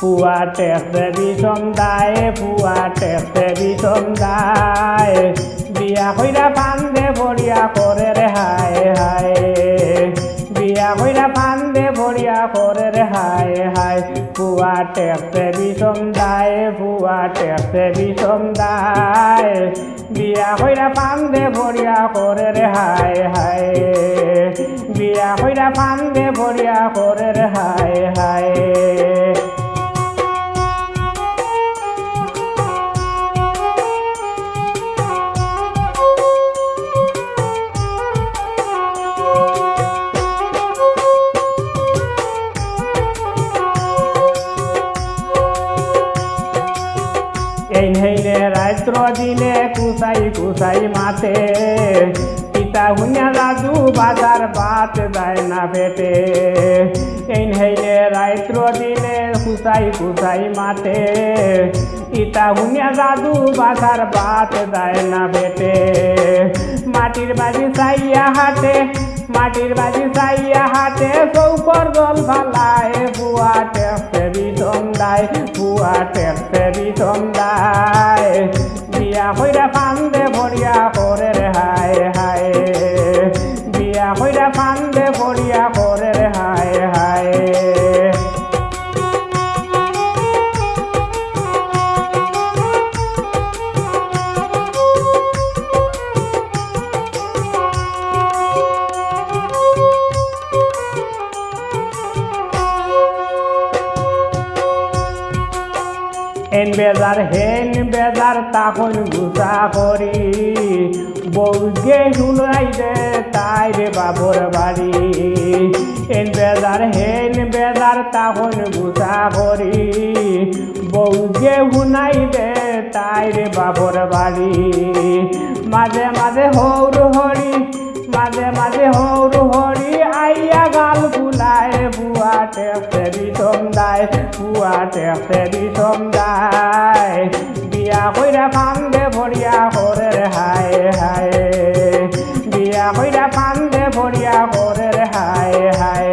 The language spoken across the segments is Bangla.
পুয়া টেকছে বিষম দায় পুয়া টেকছে বিষম দায় বিয়া কইরা ফান্দে ভরিয়া করে রে হায় হায় বিয়া কইরা ফান্দে ভরিয়া করে রে হায় হায় পুয়া টেকছে বিষম দায় পুয়া টেকছে বিষম দায় বিয়া কইরা ফান্দে ভরিয়া করে রে হায় হায় বিয়া কইরা ফান্দে ভরিয়া করে রে হায় হায় এই হেইনে রাত্র দিনে কুসাই কুসাই মাতে পিতা হুনিয়া দাদু বাজার বাত যায় না পেটে এই হেইনে রাত্র দিনে কুসাই কুসাই মাতে ইতা হুনিয়া দাদু বাজার বাত যায় না পেটে মাটির বাজি চাইয়া হাতে মাটির বাজি চাইয়া হাতে চৌকর জল ফালায় বুয়া টেকছে বিষম দায় বুয়া টেকছে বিষম দায় বিয়া কইরা ফান্দে ভরিয়া করে রে হায় হায় বিয়া কইরা ফান্দে ভরিয়া করে রে হায় হায় এন বেজার হেন বেজার তখন গুসা করি বউকে শুনাই দে তাই রে বাবর বাড়ি এন বেজার হেন বেজার তখন গুসা করি বউকে শুনাই দে তাই রে বাবর বাড়ি মাঝে মাঝে হৌর হরি মাঝে মাঝে হৌর হরি আইয়া গাল ফুলায় বুয়া টেকছে বিষম দায় বুয়া টেকছে বিষম দায় বিয়া কইরা ফান্দে ভরিয়া করে রে হায় হায় বিয়া কইরা ফান্দে ভরিয়া করে রে হায় হায়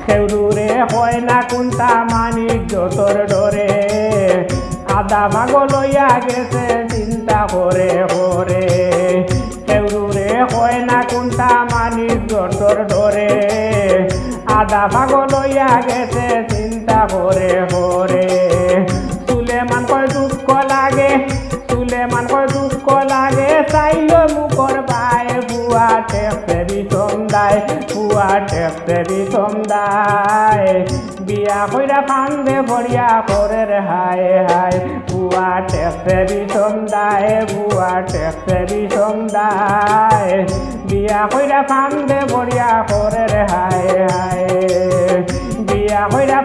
সেউরে হয় না কোনটা মানিক যতর ডরে আদা ভাগ লইয়া গেছে চিন্তা করে করে সেউরে হয় না কোনটা মানিক যতর ডরে আদা ভাগ লইয়া গেছে চিন্তা করে করে সুলেমান কয় দুঃখ লাগে সুলেমান কয় দুঃখ লাগে চাইল মুখর পায় বুয়া টেকছে বিষম দায় বুয়া টেকছে বিষম দায় বিয়া কইরা ফান্দে ভরিয়া করে রে হায় হায় বুয়া টেকছে বিষম দায় বুয়া টেকছে বিষম দায় বিয়া কইরা ফান্দে ভরিয়া করে রে হায় হায় বিয়া কইরা